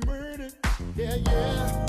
murdered. Yeah, yeah.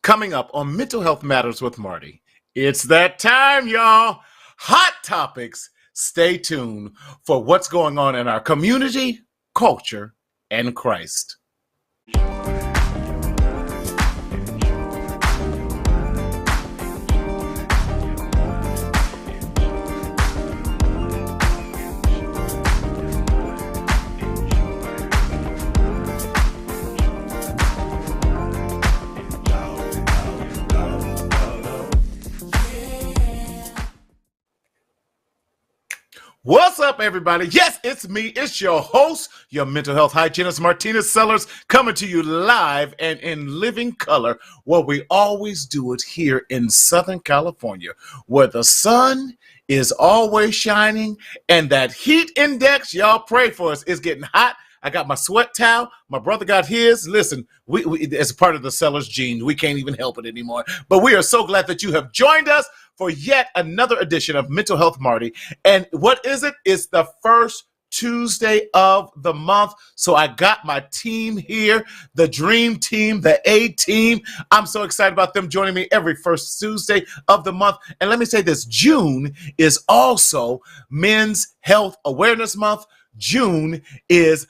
Coming up on Mental Health Matters with Marty, it's that time, y'all. Hot topics. Stay tuned for what's going on in our community, culture, and Christ. What's up, everybody? Yes, it's me. It's your host, your mental health hygienist, Martina Sellers, coming to you live and in living color, where we always do it here in Southern California, where the sun is always shining and that heat index, y'all pray for us, is getting hot. I got my sweat towel. My brother got his. Listen, we as part of the Sellers gene, we can't even help it anymore. But we are so glad that you have joined us for yet another edition of Mental Health Marty. And what is it? It's the first Tuesday of the month. So I got my team here, the dream team, the A team. I'm so excited about them joining me every first Tuesday of the month. And let me say this, June is also Men's Health Awareness Month. June is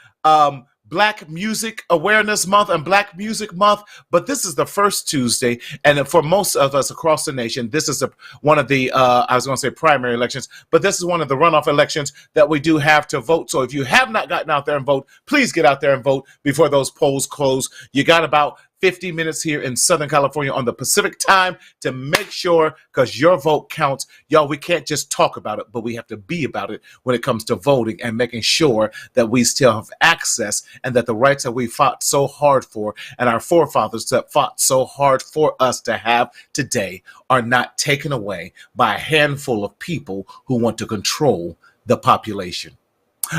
Black Music Awareness Month and Black Music Month, but this is the first Tuesday, and for most of us across the nation, this is one of the, I was going to say primary elections, but this is one of the runoff elections that we do have to vote. So if you have not gotten out there and vote, please get out there and vote before those polls close. You got about 50 minutes here in Southern California on the Pacific time to make sure, because your vote counts. Y'all, we can't just talk about it, but we have to be about it when it comes to voting and making sure that we still have access and that the rights that we fought so hard for and our forefathers that fought so hard for us to have today are not taken away by a handful of people who want to control the population.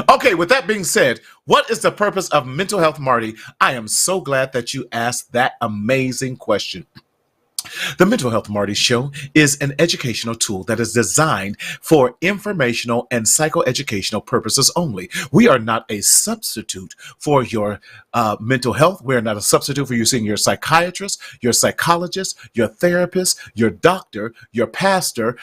Okay, with that being said, what is the purpose of Mental Health Marty? I am so glad that you asked that amazing question. The Mental Health Marty Show is an educational tool that is designed for informational and psychoeducational purposes only. We are not a substitute for your mental health. We are not a substitute for you seeing your psychiatrist, your psychologist, your therapist, your doctor, your pastor,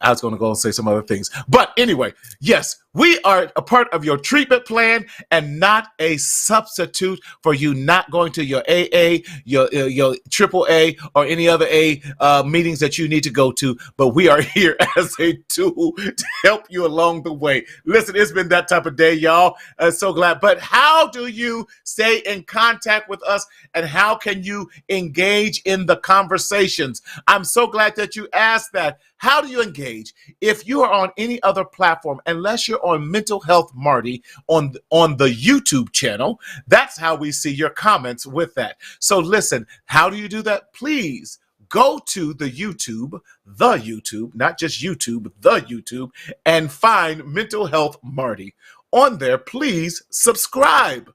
I was going to go and say some other things. But anyway, yes, we are a part of your treatment plan and not a substitute for you not going to your AA, your triple A, or any other A meetings that you need to go to. But we are here as a tool to help you along the way. Listen, it's been that type of day, y'all. So glad. But how do you stay in contact with us, and how can you engage in the conversations? I'm so glad that you asked that. How do you engage? If you are on any other platform, unless you're on Mental Health Marty on the YouTube channel, that's how we see your comments with that. So listen, how do you do that? Please go to the YouTube, not just YouTube, the YouTube, and find Mental Health Marty. On there, please subscribe.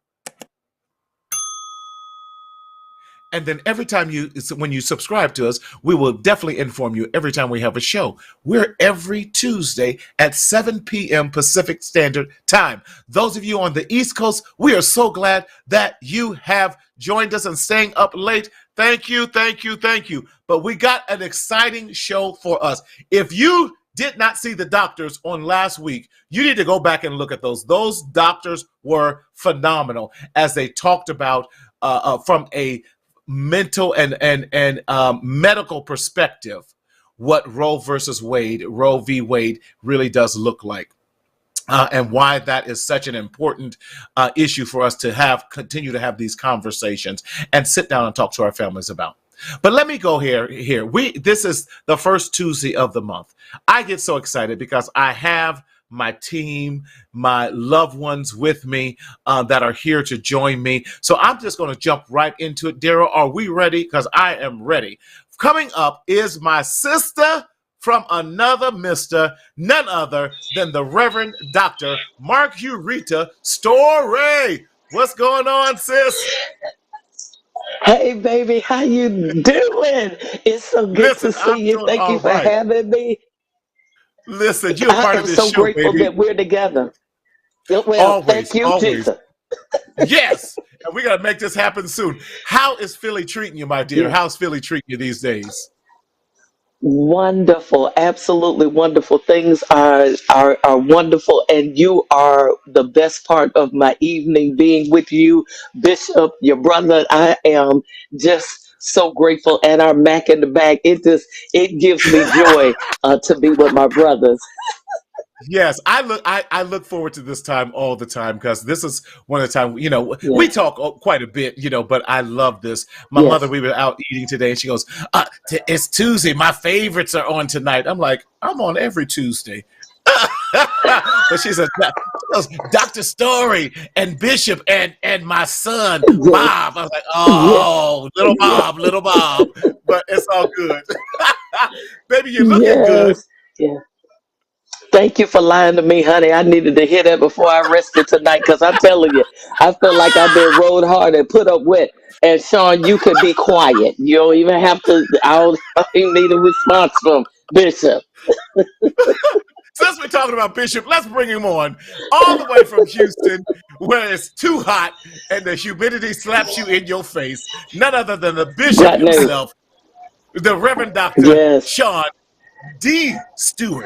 And then every time when you subscribe to us, we will definitely inform you every time we have a show. We're every Tuesday at 7 p.m. Pacific Standard Time. Those of you on the East Coast, we are so glad that you have joined us and staying up late. Thank you, thank you, thank you. But we got an exciting show for us. If you did not see the doctors on last week, you need to go back and look at those. Those doctors were phenomenal as they talked about from a mental and medical perspective what Roe v. Wade really does look like. And why that is such an important issue for us to continue to have these conversations and sit down and talk to our families about. But let me go here. This is the first Tuesday of the month. I get so excited because I have my team, my loved ones with me that are here to join me. So I'm just going to jump right into it. Daryl, are we ready? Because I am ready. Coming up is my sister from another mister, none other than the Reverend Dr. Marguerita Story. What's going on, sis? Hey, baby, how you doing? It's so good Listen, to see I'm you. doing Thank all you for right. having me. Listen, you're I part of am this so show, grateful baby. that we're together. Well, Always, thank you, always. Jesus. Yes. And we got to make this happen soon. How is Philly treating you, my dear? Yeah. How's Philly treating you these days? Wonderful, absolutely wonderful. Things are wonderful, and you are the best part of my evening. Being with you, Bishop, your brother, I am just so grateful. And our Mac in the bag, it gives me joy to be with my brothers. Yes, I look forward to this time all the time because this is one of the time, we Yes, talk quite a bit, but I love this. My mother, yes. we were out eating today and she goes, it's Tuesday. My favorites are on tonight. I'm like, I'm on every Tuesday. But she says, Dr. Story and Bishop and my son, Yes, Bob. I was like, yes, oh, little Bob. But it's all good. Baby, you're looking good. yes, yes. Thank you for lying to me, honey. I needed to hear that before I rested tonight because I'm telling you, I feel like I've been rode hard and put up with. And Sean, you could be quiet. You don't even have to. I don't need a response from Bishop. Since we're talking about Bishop, let's bring him on all the way from Houston, where it's too hot and the humidity slaps you in your face. None other than the Bishop Got news. himself, the Reverend Dr. Yes, Sean D. Stewart.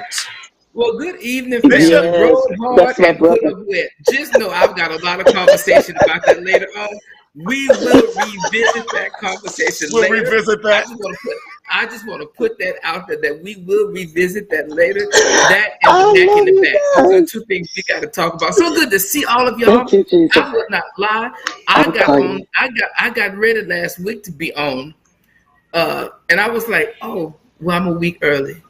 Well, good evening, Bishop, family. yes. Rode hard That's my and put brother. up with. Just know I've got a lot of conversation about that later on. We will revisit that conversation we'll later. revisit that. I just want to put that out there that we will revisit that later. That and I the neck in love the you back. Those are guys. two things we got to talk about. So good to see all of y'all. Thank you, Jesus. I would not lie. I I'll got call on. you. I got ready last week to be on, and I was like, oh, well, I'm a week early.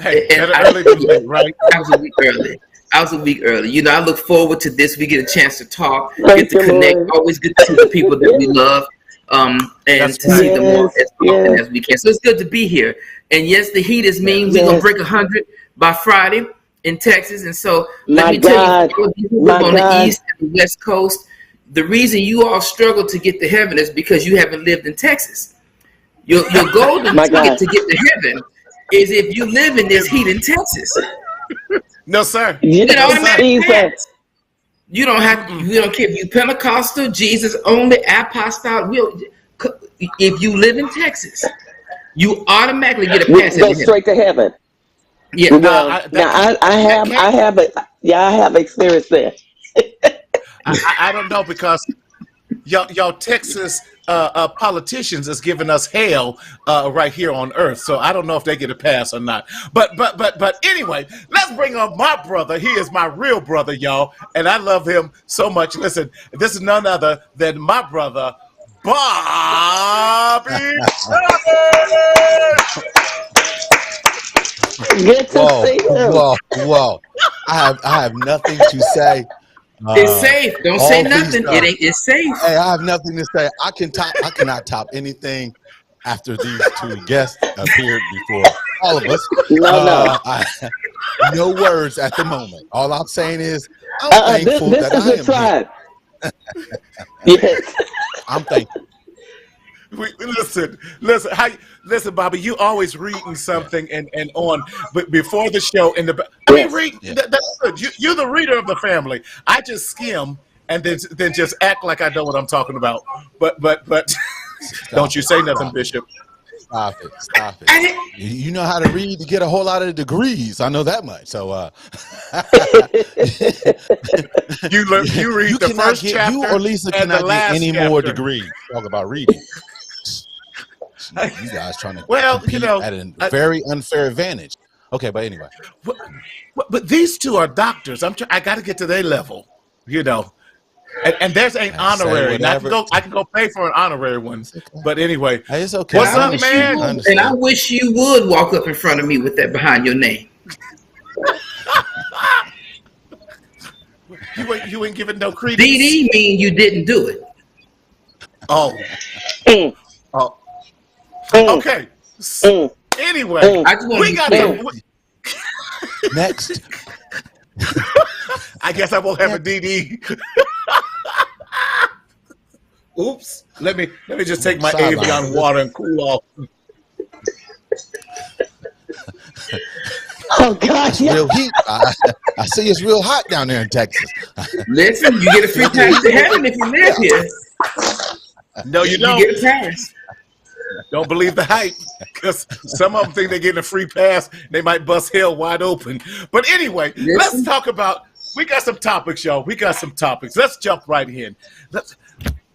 Hey, And better early than late, right? I was a week early. I look forward to this. We get a chance to talk, get Thank to you, connect. Lord. Always good to see the people that we love, and That's to right. see them more Yes, as often yes, as we can. So it's good to be here. And yes, the heat is mean. Yes. We're gonna yes. break 100 by Friday in Texas. And so let My me tell you, for God, all of you who live my on the God. East and the West Coast, the reason you all struggle to get to heaven is because you haven't lived in Texas. Your golden My ticket God. to get to heaven is if you live in this heat in Texas. No, sir. You get No, Yes, sir. automatic Jesus. pass. You don't have. Mm-mm. We don't care if you Pentecostal, Jesus only, apostolic. If you live in Texas, you automatically get a We pass go into heaven. straight to heaven. Yeah. Well, now That can't. I have it. Yeah, I have experience there. I don't know because y'all Texas politicians is giving us hell right here on Earth. So I don't know if they get a pass or not. But anyway, let's bring on my brother. He is my real brother, y'all, and I love him so much. Listen, this is none other than my brother, Bobby. Good to Whoa, see him. whoa! I have nothing to say. It's safe. Don't say All these. nothing. It ain't. It's safe. Hey, I have nothing to say. I cannot top anything after these two guests appeared before all of us. No, no. No words at the moment. All I'm saying is I'm thankful This that is I a am here. tribe. Yes. I'm thankful. Listen. Listen, Bobby. You always reading Yeah. something and on, but before the show I mean, Yes. read. Yeah. That's good. You're the reader of the family. I just skim and then just act like I know what I'm talking about. But don't Stop you it. say nothing, Stop it. Bishop. Stop it. Stop it. And it, You know how to read to get a whole lot of degrees. I know that much. So You read you the cannot first get chapter you or Lisa and the cannot get last any more chapter. degrees. Talk about reading. You guys trying to Well, compete at a very unfair advantage. Okay, but anyway. but these two are doctors. I got to get to their level, you know. And there's an Say honorary. Now, whatever. I can go pay for an honorary one. But anyway, Hey, it's okay. what's I up, understand. man? I and I understand. wish you would walk up in front of me with that behind your name. You ain't giving no credence. DD mean you didn't do it. Oh, Mm, oh, mm, okay. mm, Anyway, mm. I just want we to got be some. clear. Next. I guess I won't have a DD. Oops. Let me just take my Sideline. Avion water and cool off. Oh God, It's yeah. real heat. I see it's real hot down there in Texas. Listen, you get a free pass to heaven if you live here. No, you You don't. get a pass. Don't believe the hype, because some of them think they're getting a free pass. They might bust hell wide open. But anyway, let's Listen. talk about. We got some topics, y'all. We got some topics. Let's jump right in.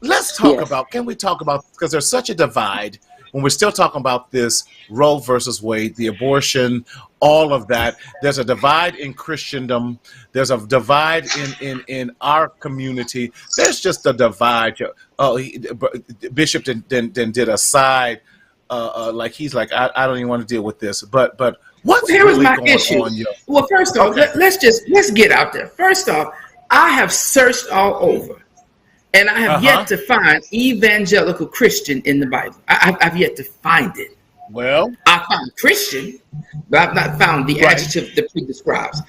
Let's talk Yes. about. Can we talk about, because there's such a divide when we're still talking about this Roe versus Wade, the abortion, all of that. There's a divide in Christendom. There's a divide in our community. There's just a divide. Bishop did a side, like he's like, I don't even want to deal with this. But what's Here is really my going issue. on, yo? Well, first off, Okay. let's get out there. First off, I have searched all over, and I have yet to find evangelical Christian in the Bible. I've yet to find it. Well, I found Christian, but I've not found the Right. adjective that pre-describes.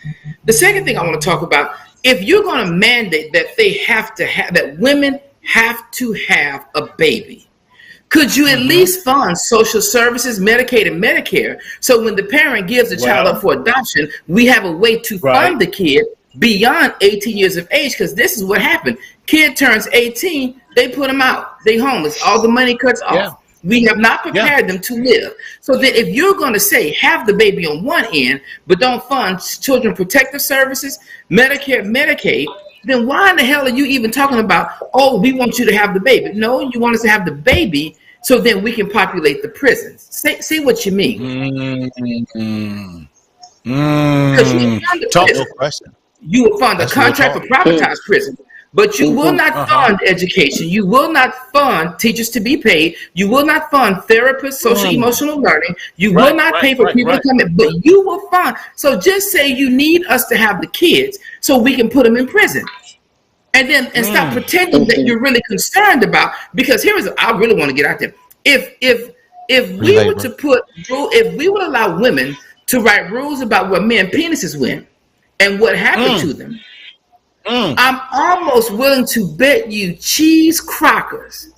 The second thing I want to talk about, if you're going to mandate that that women have to have a baby, could you at least fund social services, Medicaid, and Medicare, so when the parent gives the child Well, up for adoption, we have a way to right. fund the kid beyond 18 years of age? Because this is what happened. Kid turns 18, they put them out. They homeless. All the money cuts off. Yeah. We have not prepared them to live. So that if you're going to say have the baby on one end, but don't fund children protective services, Medicare, Medicaid, then why in the hell are you even talking about, oh, we want you to have the baby? No, you want us to have the baby so then we can populate the prisons. Say what you mean. Because you will fund the Talk. No prison. question. You will fund a That's real contract for talk. privatized prison. But you will not fund education. You will not fund teachers to be paid. You will not fund therapists, social emotional learning. You will not pay for people to come in. But you will fund. So just say you need us to have the kids so we can put them in prison. And stop pretending that you're really concerned about. Because I really want to get out there. If we were labor. to if we would allow women to write rules about where men penises went and what happened to them, I'm almost willing to bet you cheese crackers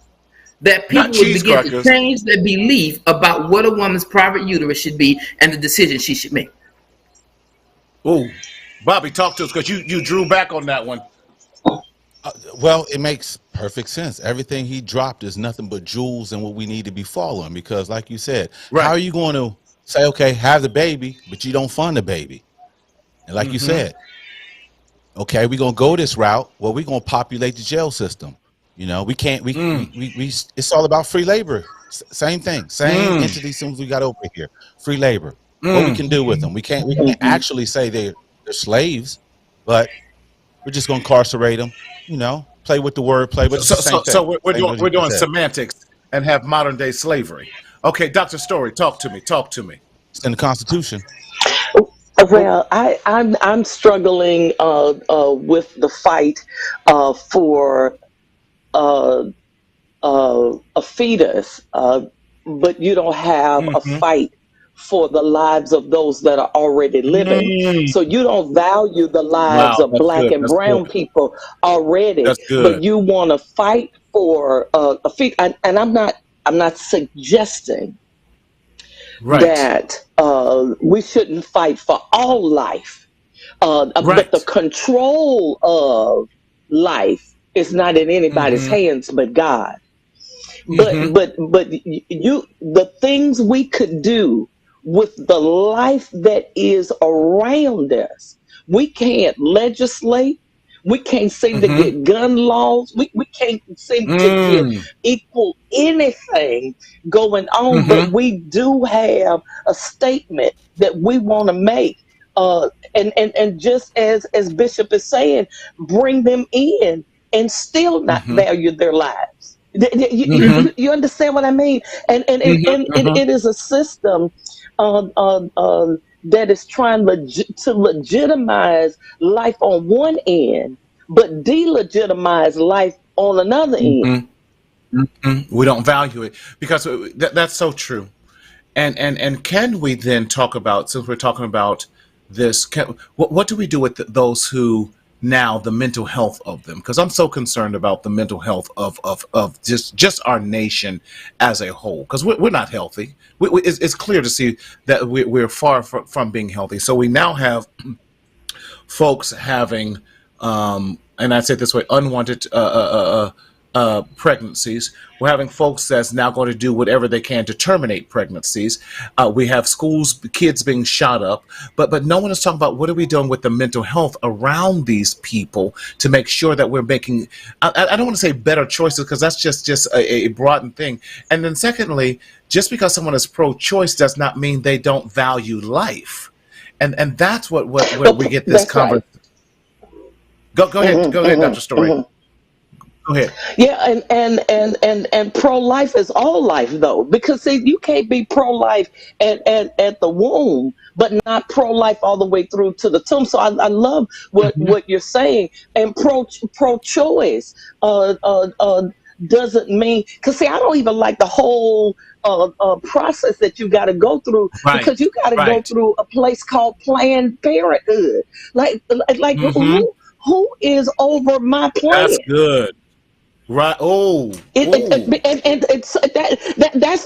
that people Not would cheese begin crackers. to change their belief about what a woman's private uterus should be and the decision she should make. Oh, Bobby, talk to us, because you drew back on that one. Well, it makes perfect sense. Everything he dropped is nothing but jewels and what we need to be following. Because, like you said, Right. how are you going to say, okay, have the baby, but you don't fund the baby? And like you said, okay, we're gonna go this route. Well, we're gonna populate the jail system. You know, we can't. We it's all about free labor. Same thing. Same entity. Soon as we got over here, free labor. What we can do with them? We can't actually say they're slaves, but we're just gonna incarcerate them. You know, play with the word, play with the same thing. So we're Same doing what you doing said. semantics and have modern day slavery. Okay, Dr. Story, talk to me. It's in the Constitution. Well, I'm struggling with the fight for a fetus, but you don't have a fight for the lives of those that are already living. So you don't value the lives Wow, of that's black good. and brown people already, That's but good. you want to fight for a fetus. And I'm not I'm not suggesting Right. that we shouldn't fight for all life, but the Right. control of life is not in anybody's Mm-hmm. hands but God. Mm-hmm. You the things we could do with the life that is around us. We can't legislate. We can't seem to Mm-hmm. get gun laws. We can't seem to get Mm. equal anything going on, but Mm-hmm. we do have a statement that we want to make. And just as Bishop is saying, bring them in and still not Mm-hmm. value their lives. Mm-hmm. You understand what I mean? And Mm-hmm. it is a system that is trying to legitimize life on one end, but delegitimize life on another end. Mm-hmm. Mm-hmm. We don't value it because that's so true. And can we then talk about, since we're talking about this, what do we do with those who now the mental health of them? Because I'm so concerned about the mental health of just our nation as a whole. Because we're not healthy. It's clear to see that we're far from being healthy. So we now have folks having, and I say it this way, unwanted pregnancies. We're having folks that's now going to do whatever they can to terminate pregnancies. We have schools, kids being shot up, but no one is talking about what are we doing with the mental health around these people to make sure that we're making. I don't want to say better choices because that's just a broadened thing. And then secondly, just because someone is pro-choice does not mean they don't value life. And that's what where we get this That's right. conversation. Go ahead, Dr. Story. Go ahead. Yeah, and pro life is all life though, because see, you can't be pro life at the womb, but not pro life all the way through to the tomb. So I love Mm-hmm. what you're saying, and pro choice doesn't mean, because see, I don't even like the whole process that you got to go through, Right. because you got to go Right. through a place called Planned Parenthood. Like Mm-hmm. who is over my That's plan? good. Right. Oh. Oh. And it's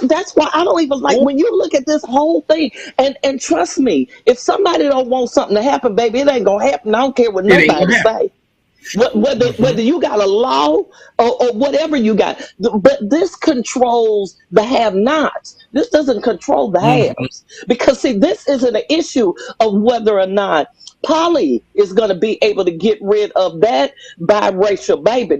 that's why I don't even like Oh. when you look at this whole thing. And trust me, if somebody don't want something to happen, baby, it ain't gonna happen. I don't care what It ain't nobody gonna happen. say. Whether Mm-hmm. you got a law or whatever you got, but this controls the have-nots. This doesn't control the Mm-hmm. haves, because see, this isn't an issue of whether or not Polly is going to be able to get rid of that biracial baby.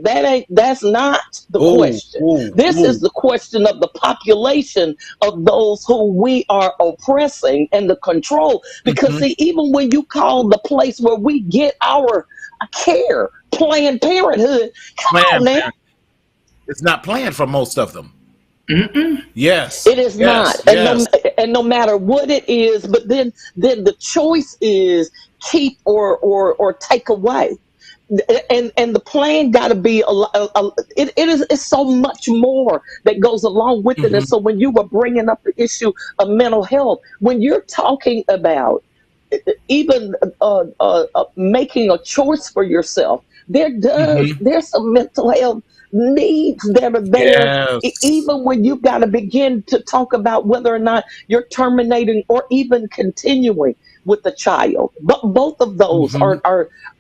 That's not the Oh. question. Oh. This Oh. is the question of the population of those who we are oppressing and the control. Because Mm-hmm. see, even when you call the place where we get our care Planned Parenthood, come on Planned now. Parenthood. It's not planned for most of them. Mm-mm. Yes. It is not, Yes. Yes. and no matter what it is, but then the choice is keep or take away, and the plan got to be it is it's so much more that goes along with it. And Mm-hmm. so when you were bringing up the issue of mental health, when you're talking about even making a choice for yourself, Mm-hmm. there's some mental health needs that are there, Yes. even when you've got to begin to talk about whether or not you're terminating or even continuing with the child. But both of those Mm-hmm.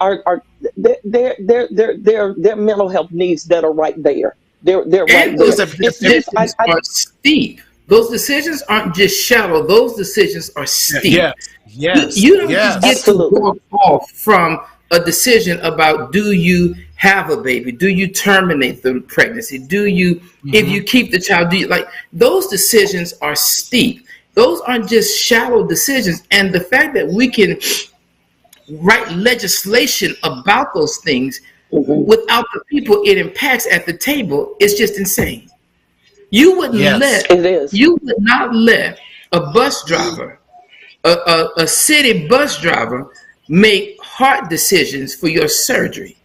are they're mental health needs that are right there. They're right And there. those It's just decisions are steep. Those decisions aren't just shallow. Those decisions are steep. Yes. Yes. You don't just get Yes. to absolutely. walk off from a decision about do you have a baby? Do you terminate the pregnancy? Do you, if Mm-hmm. you keep the child, do you like those decisions are steep. Those aren't just shallow decisions. And the fact that we can write legislation about those things Mhm. without the people it impacts at the table is just insane. You wouldn't Yes. let, It is. you would not let a bus driver, a city bus driver, make hard decisions for your surgery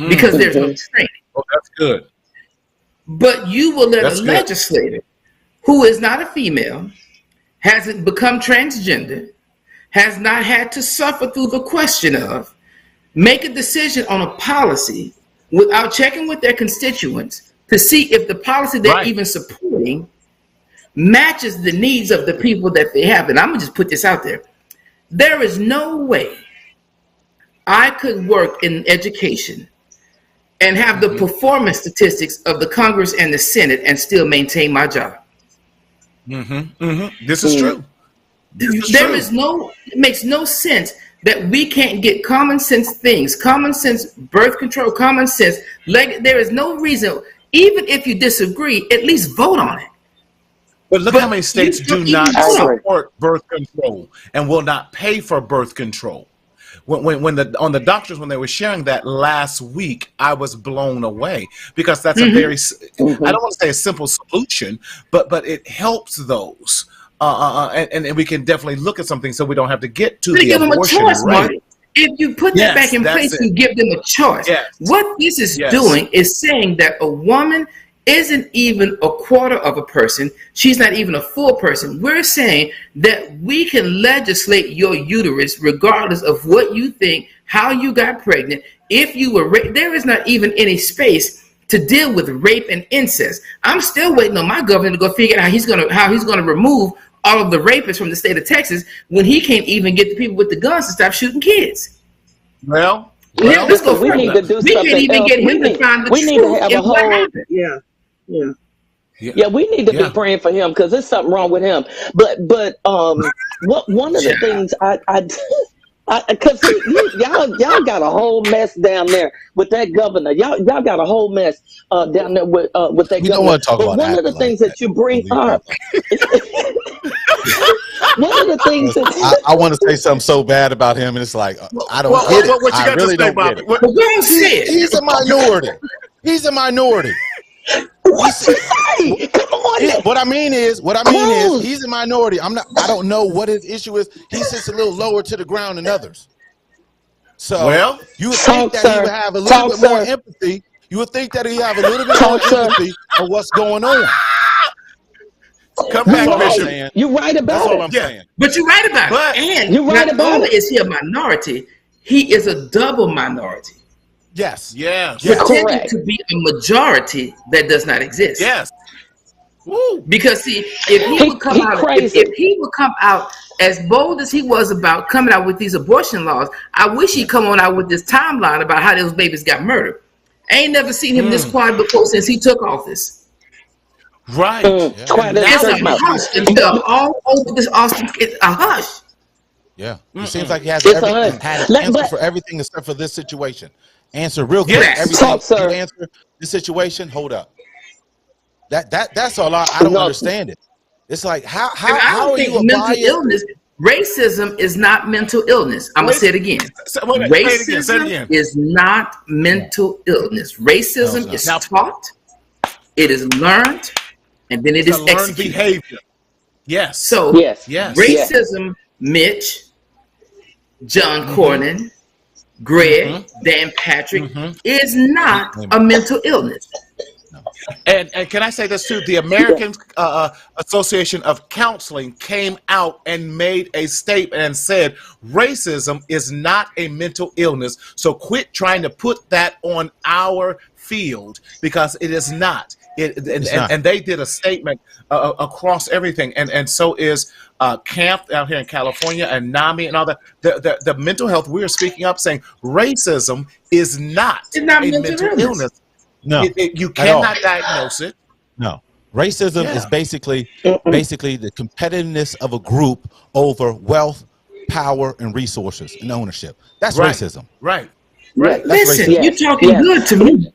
because Mm. there's no Mhm. training. Oh, that's good. But you will let a That's good. legislator who is not a female, hasn't become transgender, has not had to suffer through the question of, make a decision on a policy without checking with their constituents, to see if the policy they're even supporting matches the needs of the people that they have. And I'm going to just put this out there. There is no way I could work in education and have the performance statistics of the Congress and the Senate and still maintain my job. This is true. It makes no sense that we can't get common sense things, common sense birth control, common sense. There is no reason, even if you disagree, at least vote on it. But look how many states do not support birth control and will not pay for birth control. When on the doctors, when they were sharing that last week, I was blown away because that's a very, I don't want to say a simple solution, but it helps those. And we can definitely look at something so we don't have to get to the abortion rate. If you put that back in place and give them a choice, what this is doing is saying that a woman isn't even a quarter of a person. She's not even a full person. We're saying that we can legislate your uterus regardless of what you think, how you got pregnant. If you were raped, there is not even any space to deal with rape and incest. I'm still waiting on my governor to go figure out how he's gonna remove all of the rapists from the state of Texas when he can't even get the people with the guns to stop shooting kids. Well, let's go we need to do something. We can't even get him to find the truth. We need to have a whole. Yeah, we need to be praying for him because there's something wrong with him. But what one of the things because y'all got a whole mess down there with that governor. Y'all got a whole mess down there with that governor. Don't want to talk about one of the things that you bring up. One of the things that I want to say something so bad about him, and it's like I don't get it. What you got I really to say, don't get Bobby? it. He's a minority. He's a minority. What you say? Come on. What I mean is, he's a minority. I don't know what his issue is. He sits a little lower to the ground than others. So you would think that he would have a little bit more empathy. You would think that he have a little bit more empathy of what's going on. Come back, Bishop. You're right about That's it. all I'm saying. But you're right about it. And you're right about only it. is he a minority, he is a double minority. Yes. Pretending to be a majority that does not exist. Yes. Woo. Because see, if he would come out as bold as he was about coming out with these abortion laws, I wish he'd come on out with this timeline about how those babies got murdered. I ain't never seen him this quiet before since he took office. Right. Quiet as a hush until all over this Austin. It's a hush. Yeah. It seems like he has everything had an answer for everything except for this situation. Answer real quick. Everything you answer the situation. Hold up. That's all. I don't understand it. It's like how are you a mental biased? illness? Racism is not mental illness. I'm gonna say it again. Racism is not mental illness. Racism is taught, it is learned, and then it is executed. Behavior. Yes. So racism, Mitch, John Cornyn, Greg, Dan Patrick, is not a mental illness. And can I say this too? The American Association of Counseling came out and made a statement and said racism is not a mental illness. So quit trying to put that on our field because it is not. And they did a statement across everything, and so is Camp out here in California and NAMI and all that. The mental health we are speaking up saying racism is not a mental illness. No, you cannot diagnose it. No, racism is basically the competitiveness of a group over wealth, power, and resources and ownership. That's racism. Right. That's Listen, you're talking good to me.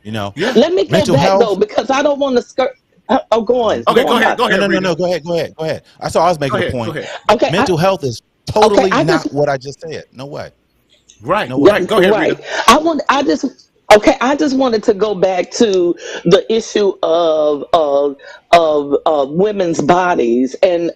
You know. Let me go back though because I don't want to skirt. Oh, go on. Okay, go ahead. No. Go ahead. I saw I was making a point. Okay, mental health is totally not what I just said. No way. Right. No way. Go ahead. Right. I just wanted to go back to the issue of of women's bodies and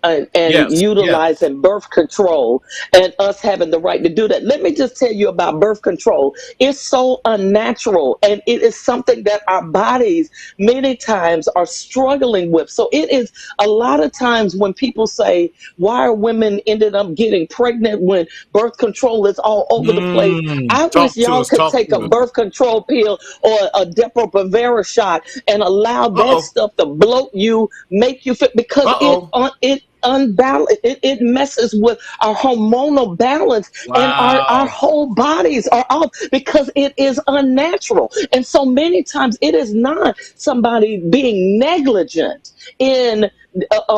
Yes. Yes. utilizing birth control and us having the right to do that. Let me just tell you about birth control. It's so unnatural, and it is something that our bodies many times are struggling with. So it is a lot of times when people say, why are women ended up getting pregnant when birth control is all over the place? I wish Talk to y'all us. could Talk take a to us. birth control pill or a Depo-Provera shot and allow Uh that oh. stuff to bloat you, make you fit, because Uh oh. it unbalance, it messes with our hormonal balance, and our Wow. whole bodies are off because it is unnatural. And so many times it is not somebody being negligent in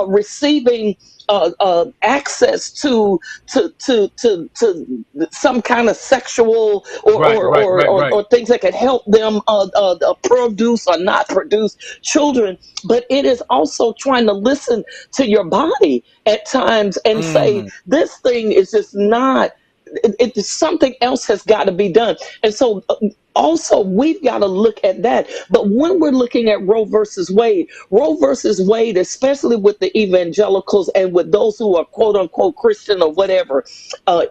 receiving access to some kind of sexual Right. Right. Right. Right. or things that could help them produce or not produce children. But it is also trying to listen to your body at times and say, Mm. this thing is just not, something else has got to be done. And so also we've got to look at that. But when we're looking at Roe versus Wade, especially with the evangelicals and with those who are quote unquote Christian or whatever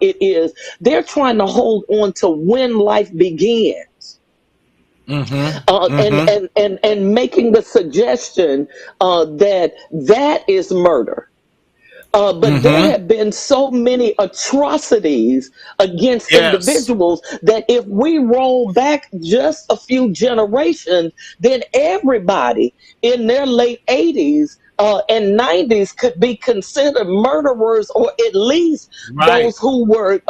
it is, they're trying to hold on to when life begins. Mm-hmm. Mm-hmm. And making the suggestion that is murder. But there Mm-hmm. have been so many atrocities against Yes. individuals that if we roll back just a few generations, then everybody in their late 80s and 90s could be considered murderers, or at least Right. those who were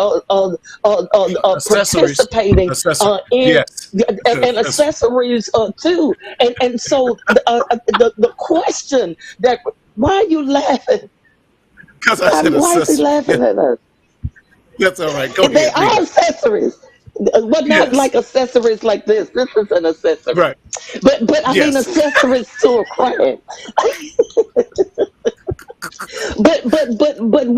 Accessories. participating Accessories. in Yes. and accessories too. And so the question that, why are you laughing? Because I said Why is he accessories. Yeah, laughing at us? that's all right. Go They ahead. Read are it. accessories, but not Yes. like accessories like this. This is an accessory, Right. but I mean Yes. accessories to a crime. But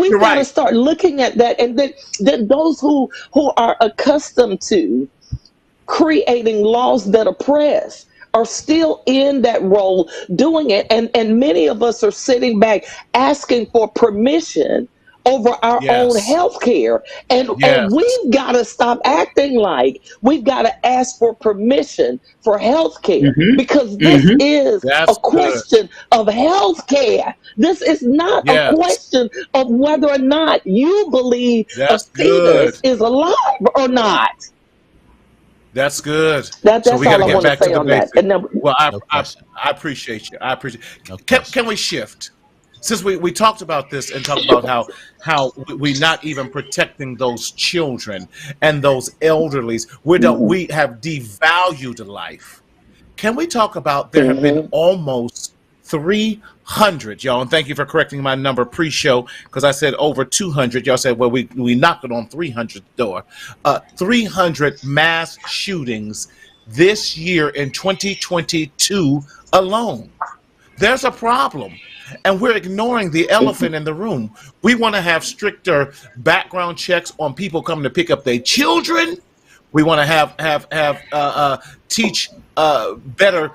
You're we've got to right. start looking at that, and then those who are accustomed to creating laws that oppress are still in that role doing it, and many of us are sitting back asking for permission over our own Yes. health care, and Yes. we've got to stop acting like we've got to ask for permission for health care, Mm-hmm. because this Mm-hmm. is a That's good. question of health care. This is not a Yes. question of whether or not you believe a That's good. fetus is alive or not. That's good. So That's we got all to I get want to back to say the on that. basics. And now, Well, No question. I appreciate you. I appreciate. No Can question. we shift? Since we talked about this and talked about how we not even protecting those children and those elderlies, mhm, we have devalued life. Can we talk about there have been mhm, almost 300, y'all, and thank you for correcting my number pre-show because I said over 200. Y'all said, well, we knocked it on 300 door. 300 mass shootings this year in 2022 alone. There's a problem. And we're ignoring the mhm, elephant in the room. We want to have stricter background checks on people coming to pick up their children. We want to teach better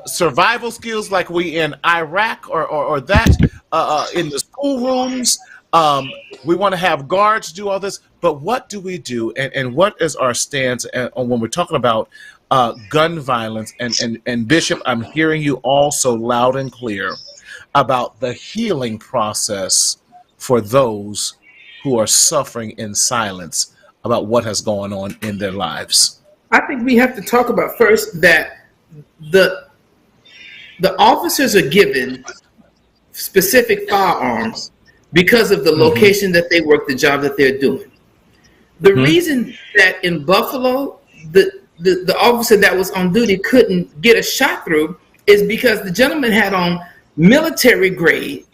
survival skills like we in Iraq or that in the schoolrooms. We want to have guards do all this, but what do we do? And what is our stance on when we're talking about gun violence? And Bishop, I'm hearing you also loud and clear about the healing process for those who are suffering in silence about what has gone on in their lives. I think we have to talk about first that the the officers are given specific firearms because of the Mm-hmm. location that they work, the job that they're doing. The Mm-hmm. reason that in Buffalo, the officer that was on duty couldn't get a shot through is because the gentleman had on military grade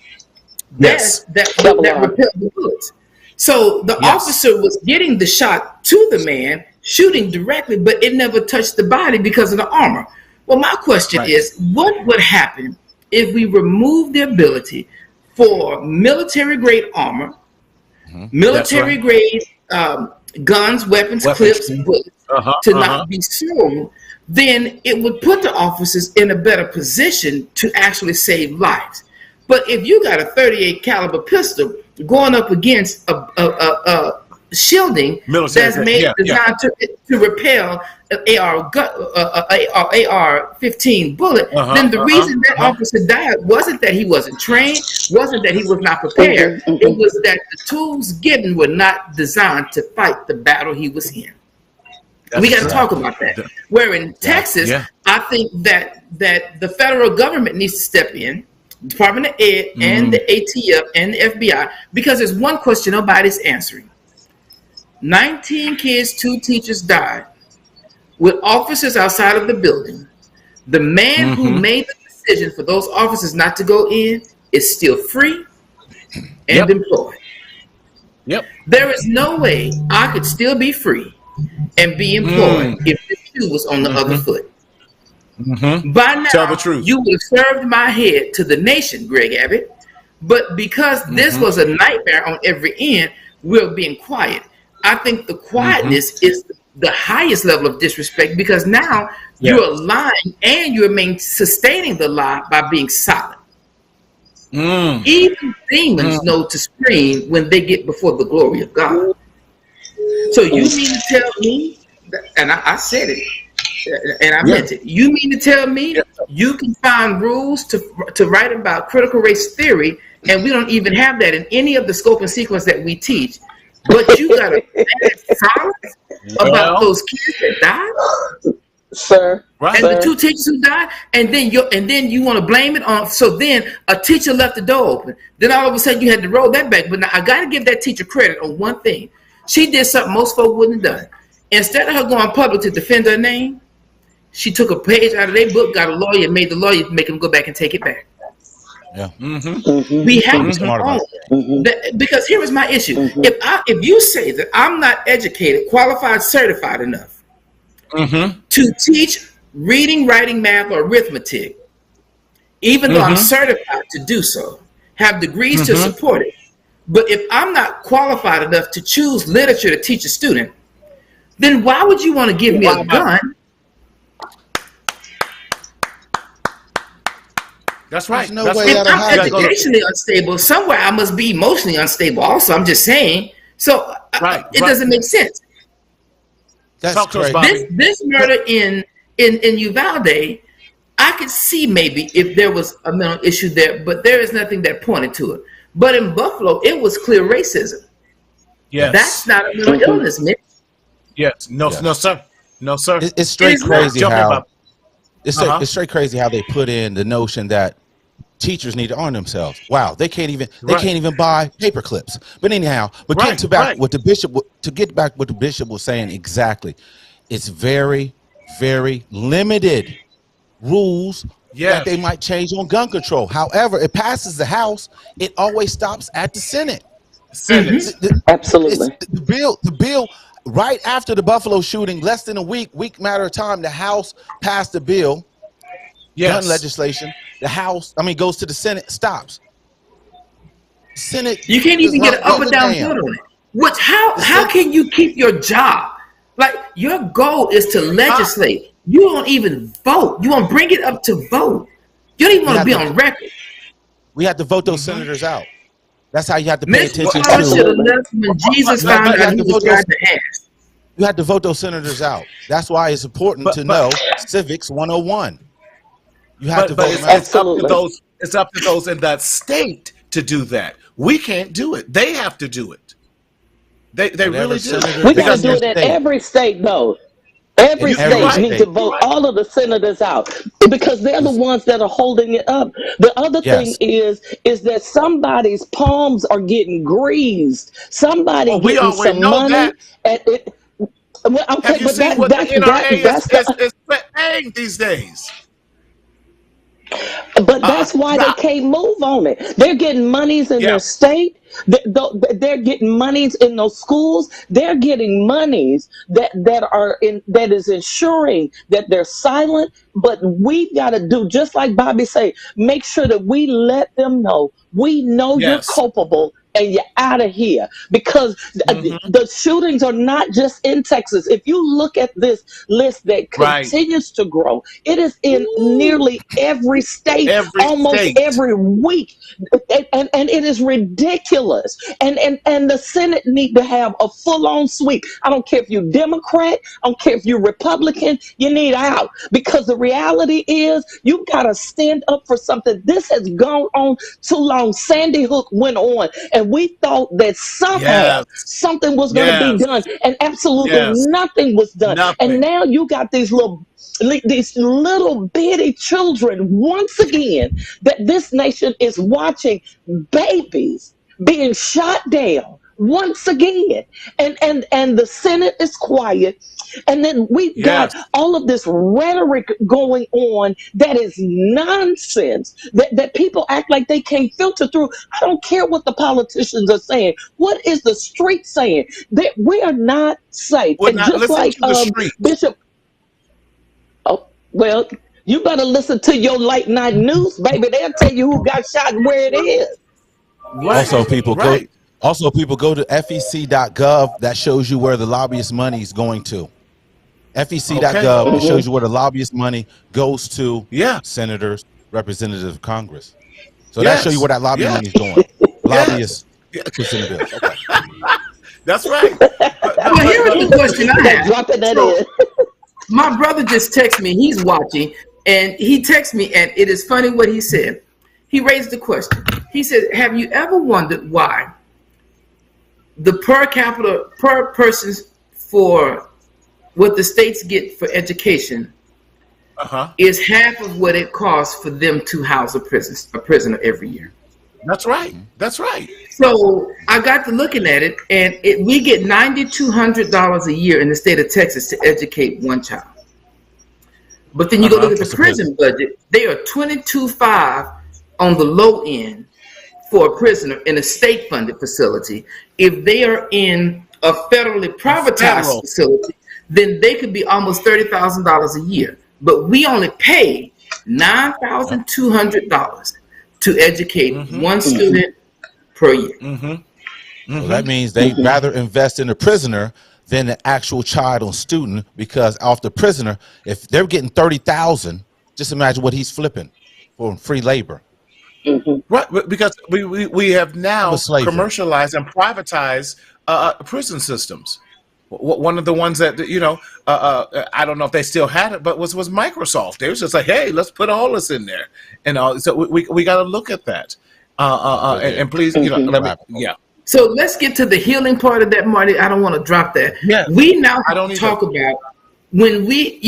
Yes. vests that double R. repelled the bullets. So the Yes. officer was getting the shot to the man, shooting directly, but it never touched the body because of the armor. Well, my question Right. is, what would happen if we remove the ability for military grade armor, That's military right. grade guns, weapons, clips, Weaponry. bullets, to not be so, then it would put the officers in a better position to actually save lives. But if you got a 38 caliber pistol going up against a shielding that's designed to repel an AR-15 bullet, then the reason that officer died wasn't that he wasn't trained, wasn't that he was not prepared. It was that the tools given were not designed to fight the battle he was in. We got to talk about that. Where in Texas, I think that the federal government needs to step in, Department of Ed and the ATF and the FBI, because there's one question nobody's answering. 19 kids, 2 teachers died with officers outside of the building. The man who made the decision for those officers not to go in is still free and employed. There is no way I could still be free and be employed if the shoe was on the other foot. By now, tell the truth. You would have served my head to the nation, Greg Abbott. But because this was a nightmare on every end, we're being quiet. I think the quietness is the highest level of disrespect, because now you're lying and you're sustaining the lie by being silent. Even demons know to scream when they get before the glory of God. So you mean to tell me, and I said it, and I meant it. You mean to tell me you can find rules to write about critical race theory, and we don't even have that in any of the scope and sequence that we teach? But you got a silence about those kids that died, sir, and the 2 teachers who died, and then you want to blame it on. So then a teacher left the door open. Then all of a sudden you had to roll that back. But now I got to give that teacher credit on one thing. She did something most folks wouldn't have done. Instead of her going public to defend her name, she took a page out of their book, got a lawyer, and made the lawyer make them go back and take it back. We have to own that, because here is my issue. If you say that I'm not educated, qualified, certified enough to teach reading, writing, math, or arithmetic, even though I'm certified to do so, have degrees to support it, but if I'm not qualified enough to choose literature to teach a student, then why would you want to give me a gun? That's right. No That's way if I'm educationally unstable, somewhere I must be emotionally unstable also. I'm just saying. So it doesn't make sense. That's Talk to us, crazy. Bobby. This murder in Uvalde, I could see maybe if there was a mental issue there, but there is nothing that pointed to it. But in Buffalo, it was clear racism. Yes. That's not a mental illness, Mitch. Yes. No, sir. No, sir. It's straight crazy how it's straight crazy how they put in the notion that teachers need to arm themselves. Wow, they can't even buy paper clips. But anyhow, get back what the bishop was saying exactly. It's very, very limited rules that they might change on gun control. However, it passes the House, it always stops at the Senate. Absolutely. The bill right after the Buffalo shooting, less than a week matter of time, the House passed the bill, gun legislation. The House, goes to the Senate, stops. Senate, you can't even get an up or down vote on it. How can you keep your job? Like, your goal is to legislate. You don't even vote. You want to bring it up to vote. You don't even want to be on record. We had to vote those senators out. That's how you have to pay attention to. Should have left when Jesus found out he was driving the ass. You had to vote those senators out. That's why it's important to know Civics 101. You have to vote them out. It's up to those in that state to do that. We can't do it. They have to do it. They really do. We got to do it in every state, though. Every state needs to vote all of the senators out, because they're the ones that are holding it up. The other thing is that somebody's palms are getting greased. Somebody getting some money. Have you seen what the NRA is paying these days? But that's why they can't move on it. They're getting monies in their state. They're getting monies in those schools. They're getting monies that is ensuring that they're silent. But we've got to do just like Bobby say. Make sure that we let them know. We know you're culpable, and you're out of here because Mm-hmm. the shootings are not just in Texas. If you look at this list that Right. continues to grow, it is in Ooh, nearly every state, every almost state. every week, and it is ridiculous. And the Senate need to have a full on sweep. I don't care if you're Democrat, I don't care if you're Republican, you need out because the reality is you got to stand up for something. This has gone on too long. Sandy Hook went on, and we thought that somehow Yes. something was going to be Yes. done, and absolutely Yes. nothing was done. And Nothing. now you got these little bitty children once again that this nation is watching babies being shot down once again, and the Senate is quiet, and then we've got Yes. all of this rhetoric going on that is nonsense that people act like they can't filter through. I don't care what the politicians are saying. What is the street saying? That we are not safe. Would And not just listen like to the streets. Bishop, oh well, you better listen to your late night news, baby. They'll tell you who got shot and where it is. Right. Also, people go. Right. Also, people go to fec.gov. That shows you where the lobbyist money is going to. fec.gov. Okay. It shows you where the lobbyist money goes to. Yeah. Senators, representatives of Congress. So that show you Yes. where that lobby Yes. money is going. Lobbyists Yeah. pushing the bills. Okay. That's right. Well, here is the question I They're have. dropping that So, in. My brother just texted me. He's watching, and he texted me, and it is funny what he said. He raised the question. He said, "Have you ever wondered why the per capita per person for what the states get for education uh-huh. is half of what it costs for them to house a prisoner every year?" That's right. That's right. So I got to looking at it, and we get $9,200 a year in the state of Texas to educate one child. But then you go look at the prison budget; they are $22,500 on the low end for a prisoner in a state-funded facility. If they are in a federally privatized facility, then they could be almost $30,000 a year. But we only pay $9,200 to educate one student per year. So that means they'd rather invest in a prisoner than the actual child or student, because off the prisoner, if they're getting $30,000, just imagine what he's flipping for free labor. Right, because we have now slavery. commercialized and privatized prison systems. One of the ones that I don't know if they still had it, but was Microsoft. They was just like, hey, let's put all this in there, and so we got to look at that. And please, let me, yeah. So let's get to the healing part of that, Marty. I don't want to drop that. Yeah, we now I don't talk about when we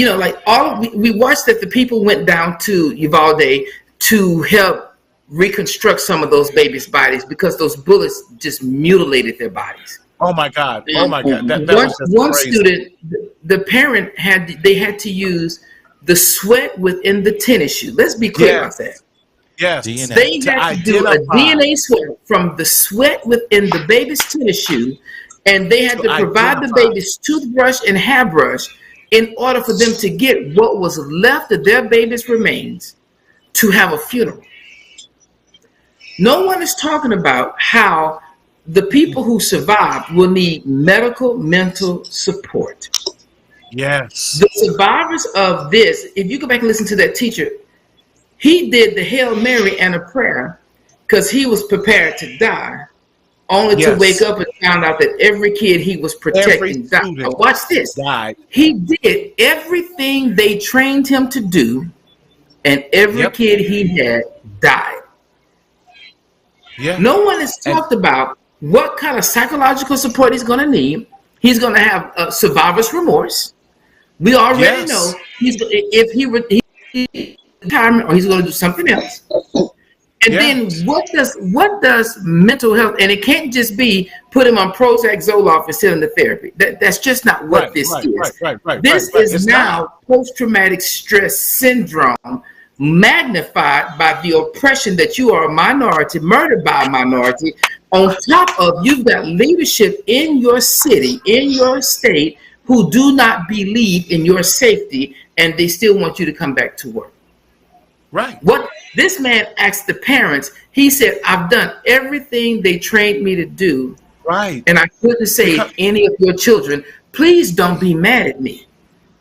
watched that the people went down to Uvalde to help reconstruct some of those babies' bodies because those bullets just mutilated their bodies. Oh my God! Oh my God! That was just one crazy. student, the parent had to use the sweat within the tennis shoe. Let's be clear about that. Yes, DNA. They had to do a DNA swab from the sweat within the baby's tennis shoe, and they had to provide the baby's toothbrush and hairbrush in order for them to get what was left of their baby's remains to have a funeral. No one is talking about how the people who survived will need medical, mental support. Yes. The survivors of this, if you go back and listen to that teacher, he did the Hail Mary and a prayer because he was prepared to die, only to wake up and found out that every kid he was protecting died. Now watch this. Died. He did everything they trained him to do, and every kid he had died. Yeah. No one has talked about what kind of psychological support he's going to need. He's going to have survivor's remorse. We already know if he retirement or he's going to do something else. And then what does mental health, and it can't just be put him on Prozac, Zoloft, and send him to therapy. That's just not what this is. This is now post-traumatic stress syndrome magnified by the oppression that you are a minority, murdered by a minority. On top of, you've got leadership in your city, in your state, who do not believe in your safety, and they still want you to come back to work. Right. What This man asked the parents, he said, I've done everything they trained me to do. Right. And I couldn't save any of your children. Please don't be mad at me.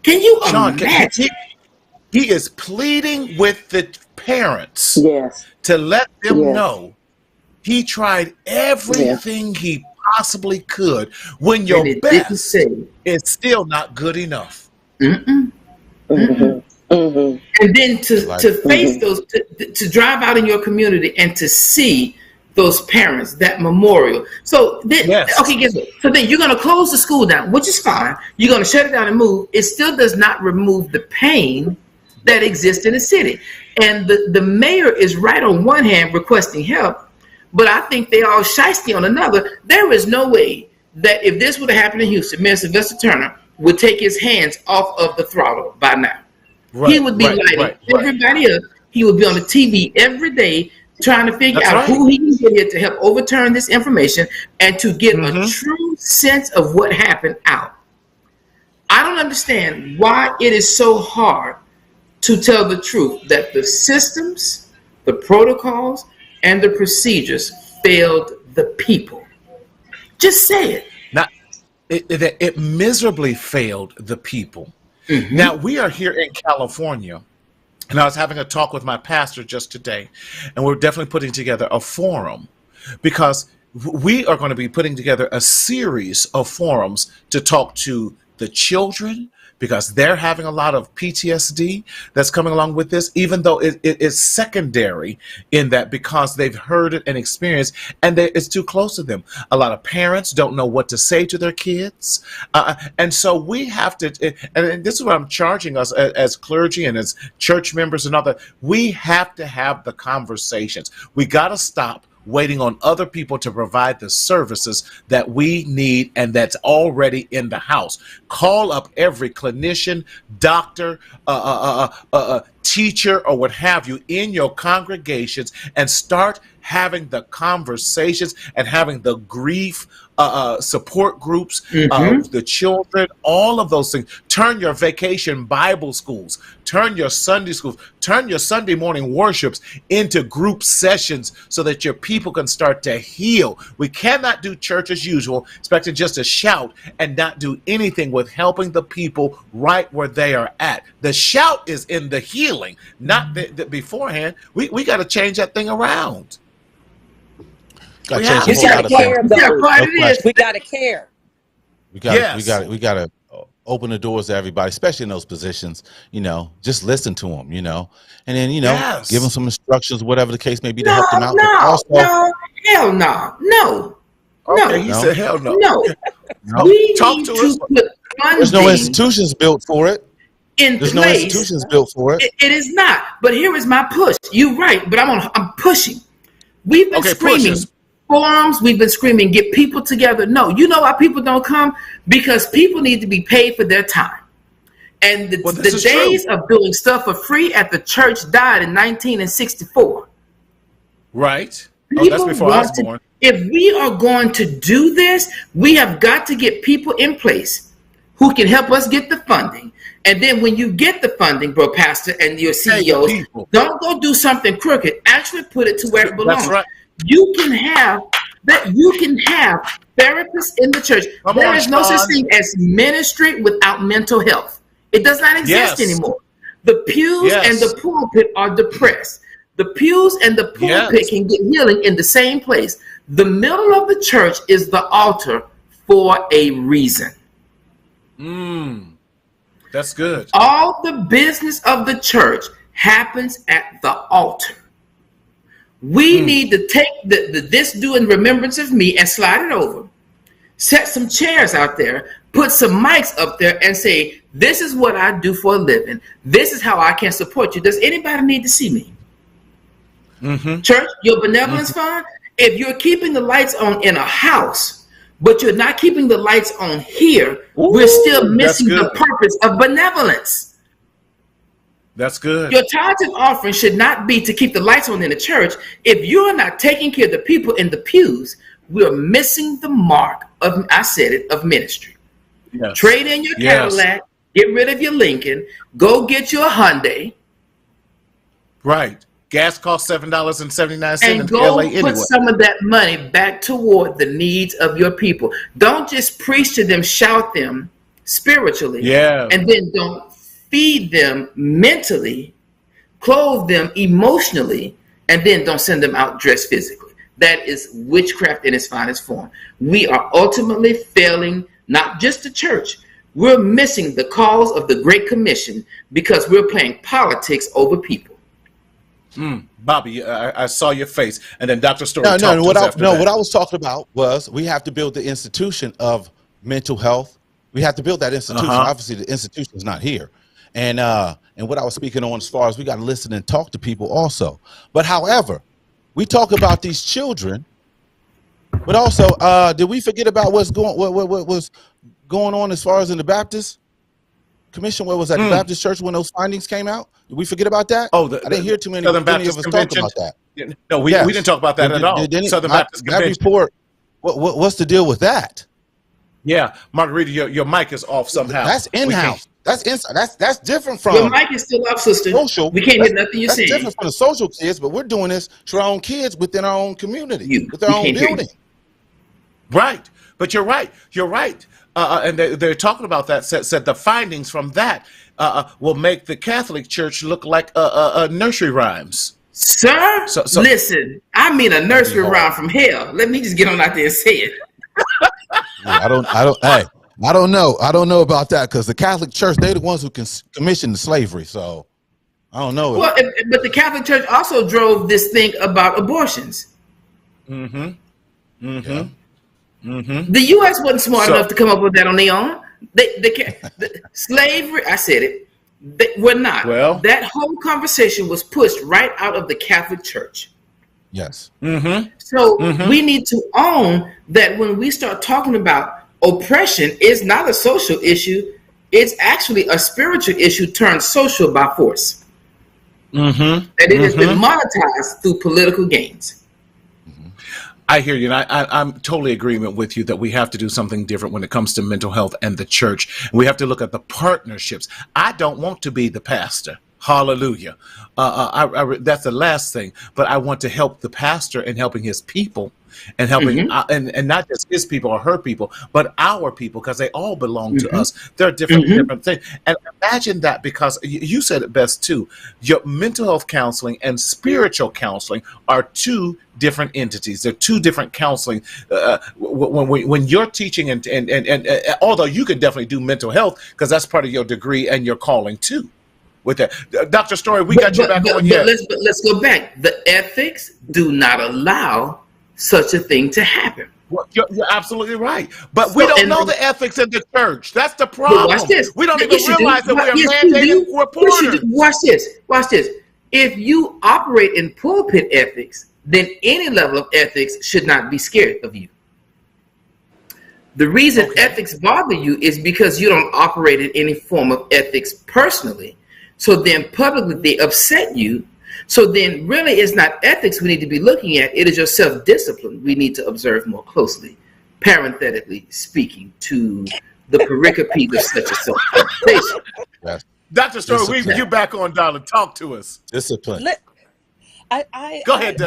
Can you Sean, imagine? he is pleading with the parents Yes. to let them Yes. know he tried everything he possibly could when your And it didn't best save. is still not good enough. Mm-mm. Mm-hmm. Mm-hmm. And then to face those, to drive out in your community and to see those parents, that memorial. So then, okay, guess what? So then you're going to close the school down, which is fine. You're going to shut it down and move. It still does not remove the pain that exists in the city. And the mayor is right on one hand requesting help, but I think they all shysty on another. There is no way that if this would have happened in Houston, Mayor Sylvester Turner would take his hands off of the throttle by now. He would be lighting everybody up. He would be on the TV every day trying to figure out who he can get here to help overturn this information and to get a true sense of what happened out. I don't understand why it is so hard to tell the truth that the systems, the protocols, and the procedures failed the people. Just say it. Now, it miserably failed the people. Mm-hmm. Now, we are here in California, and I was having a talk with my pastor just today, and we're definitely putting together a forum because we are going to be putting together a series of forums to talk to the children, because they're having a lot of PTSD that's coming along with this, even though it is secondary in that because they've heard it and experienced, and it's too close to them. A lot of parents don't know what to say to their kids. And so we have to, and this is what I'm charging us as clergy and as church members and all that, we have to have the conversations. We got to stop waiting on other people to provide the services that we need and that's already in the house. Call up every clinician, doctor, teacher, or what have you in your congregations and start having the conversations and having the grief support groups, the children, all of those things. Turn your vacation Bible schools, turn your Sunday schools, turn your Sunday morning worships into group sessions so that your people can start to heal. We cannot do church as usual, expecting just to shout and not do anything with helping the people right where they are at. The shout is in the healing, not the beforehand. We got to change that thing around. We got to care, we got to care. We got to open the doors to everybody, especially in those positions. Just listen to them. And then give them some instructions, whatever the case may be, to help them out. Hell no. Okay, he said hell no. No. We talk need to us. There's no institutions built for it. There's no institutions built for it. It is not. But here is my push. You're right, but I'm pushing. We've been screaming. Forums, we've been screaming, get people together. No, you know why people don't come? Because people need to be paid for their time. And the days of doing stuff for free at the church died in 1964. Right. That's before I was born. If we are going to do this, we have got to get people in place who can help us get the funding. And then when you get the funding, bro, pastor, and your CEOs, don't go do something crooked. Actually put it to where it belongs. That's right. You can have therapists in the church. There is no such thing as ministry without mental health. It does not exist anymore. The pews and the pulpit are depressed. The pews and the pulpit can get healing in the same place. The middle of the church is the altar for a reason. That's good. All the business of the church happens at the altar. We need to take this do in remembrance of me and slide it over. Set some chairs out there, put some mics up there and say, this is what I do for a living. This is how I can support you. Does anybody need to see me? Church, your benevolence fund, if you're keeping the lights on in a house, but you're not keeping the lights on here, we're still missing the purpose of benevolence. That's good. Your tithes and offering should not be to keep the lights on in the church. If you're not taking care of the people in the pews, we're missing the mark of, I said it, of ministry. Yes. Trade in your Cadillac, get rid of your Lincoln, go get your Hyundai. Right. Gas costs $7.79 in And go LA put anyway. some of that money back toward the needs of your people. Don't just preach to them, shout them spiritually, and then don't feed them mentally, clothe them emotionally, and then don't send them out dressed physically. That is witchcraft in its finest form. We are ultimately failing not just the church. We're missing the cause of the Great Commission because we're playing politics over people. Bobby, I saw your face, and then Dr. Story. What I was talking about was we have to build the institution of mental health. We have to build that institution. Obviously, the institution is not here, and what I was speaking on as far as we got to listen and talk to people also. But however, we talk about these children, but also did we forget about what was going on as far as in the Baptist Commission? Where was that? The Baptist Church when those findings came out? Did we forget about that? Oh, I didn't hear too many Southern of Baptist us Convention. talk about that. No, we didn't talk about that at all. Southern Baptist Convention. That report. What's the deal with that? Yeah, Margarita, your mic is off somehow. That's in-house. That's inside. That's different from your mic is still up, sister. Social. We can't hear nothing you're saying. That's different from the social kids, but we're doing this to our own kids within our own community, with our own building. Right, but you're right. You're right. And they're talking about that. Said the findings from that will make the Catholic Church look like nursery rhymes. Sir, listen. I mean a nursery rhyme from hell. Let me just get on out there and say it. I don't know. I don't know about that because the Catholic Church, they're the ones who can commission the slavery. So I don't know. Well, but the Catholic Church also drove this thing about abortions. Yeah. The U.S. wasn't smart enough to come up with that on their own. Slavery, I said it. They were not. Well, that whole conversation was pushed right out of the Catholic Church. Yes. So we need to own that when we start talking about oppression, it's not a social issue. It's actually a spiritual issue turned social by force. And it has been monetized through political gains. I hear you, and I'm totally in agreement with you that we have to do something different when it comes to mental health and the church. We have to look at the partnerships. I don't want to be the pastor. Hallelujah. That's the last thing. But I want to help the pastor in helping his people and helping and not just his people or her people, but our people, because they all belong to us. They're different things. And imagine that, because you said it best too. Your mental health counseling and spiritual counseling are two different entities. They're two different counseling. When you're teaching and although you can definitely do mental health because that's part of your degree and your calling too. With that, Dr. Story, we got you back on here. But let's go back. The ethics do not allow such a thing to happen. Well, you're absolutely right. But we don't know the ethics in the church. That's the problem. Watch this. We don't even realize that we're mandated reporters. Watch this. If you operate in pulpit ethics, then any level of ethics should not be scared of you. The reason ethics bother you is because you don't operate in any form of ethics personally. So then publicly they upset you. So then really it's not ethics we need to be looking at. It is your self-discipline we need to observe more closely, parenthetically speaking, to the pericope of such a self-conversation. Yes. Dr. Story, you back on, darling. Talk to us. Discipline. Go ahead,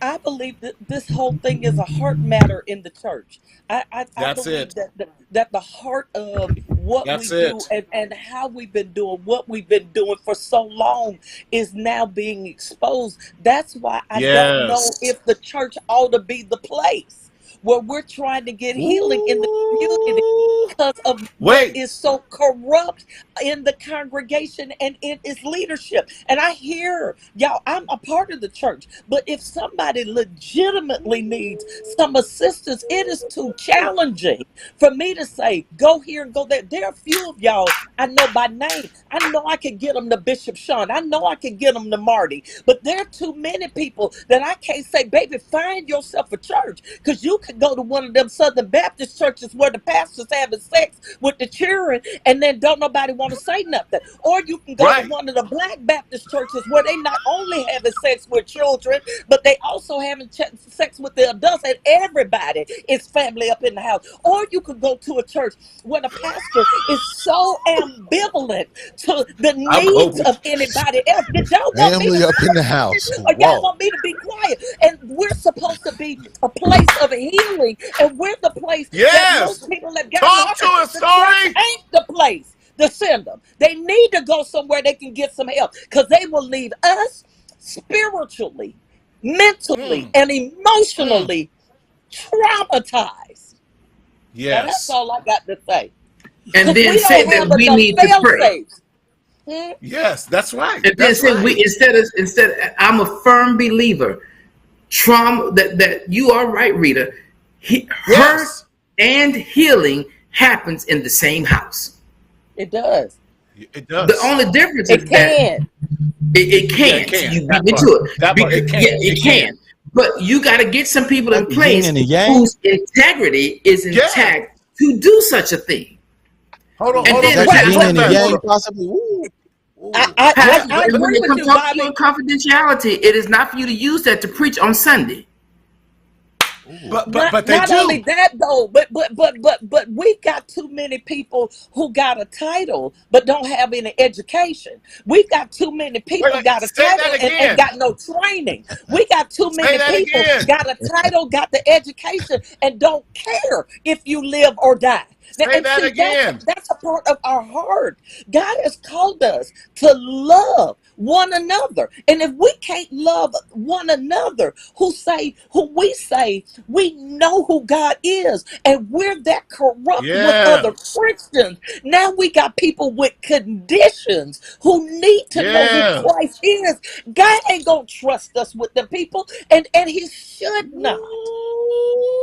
I believe that this whole thing is a heart matter in the church. I believe that the heart of what we do and how we've been doing what we've been doing for so long is now being exposed. That's why I don't know if the church ought to be the place where we're trying to get healing in the community because of what is so corrupt in the congregation and in its leadership. And I hear, y'all, I'm a part of the church, but if somebody legitimately needs some assistance, it is too challenging for me to say, go here and go there. There are a few of y'all I know by name. I know I can get them to Bishop Sean. I know I can get them to Marty, but there are too many people that I can't say, baby, find yourself a church, because you could go to one of them Southern Baptist churches where the pastors have having sex with the children, and then don't nobody want to say nothing. Or you can go to one of the Black Baptist churches where they not only having sex with children, but they also having sex with the adults, and everybody is family up in the house. Or you could go to a church where the pastor is so ambivalent to the needs of anybody else. Did y'all want me Family to up in the house. or y'all want me to be quiet? And we're supposed to be a place of healing, and we're the place that most people have gotten Talk to us, Story. Ain't the place to send them. They need to go somewhere they can get some help, because they will leave us spiritually, mentally, and emotionally traumatized. Yes. Now, that's all I got to say. And then say that we need to pray. Yes, that's right. And then say we instead I'm a firm believer. Trauma that you are right, Rita. Hurt and healing happens in the same house. It does. It does. The only difference is that it can't. Yeah, it can. You beat me to it. It can. But you got to get some people in place and the yang. whose integrity is intact to do such a thing. Hold on. Possibly. I agree with you, Bobby. Confidentiality. It is not for you to use that to preach on Sunday. But they not do. only that though, but we've got too many people who got a title but don't have any education. We've got too many people got a title and got no training. We got too many people got a title, got the education, and don't care if you live or die. That's a part of our heart. God has called us to love one another. And if we can't love one another who we say we know who God is, and we're that corrupt with other Christians, now we got people with conditions who need to know who Christ is. God ain't gonna trust us with the people, and he should not.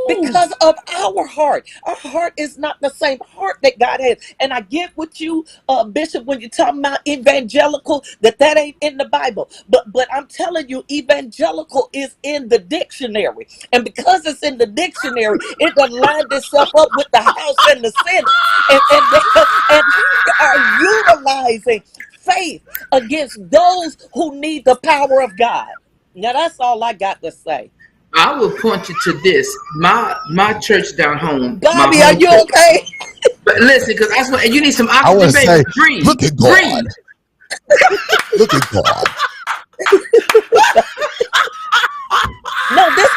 Because of our heart. Our heart is not the same heart that God has. And I get with you, Bishop, when you're talking about evangelical, that ain't in the Bible. But I'm telling you, evangelical is in the dictionary. And because it's in the dictionary, it done lined itself up with the House and the Senate. And we are utilizing faith against those who need the power of God. Now, that's all I got to say. I will point you to this. My church down home. Bobby, are you okay? But listen, because that's what you need some I would oxygen, say, baby. Breathe. look at God. Look at God. No, this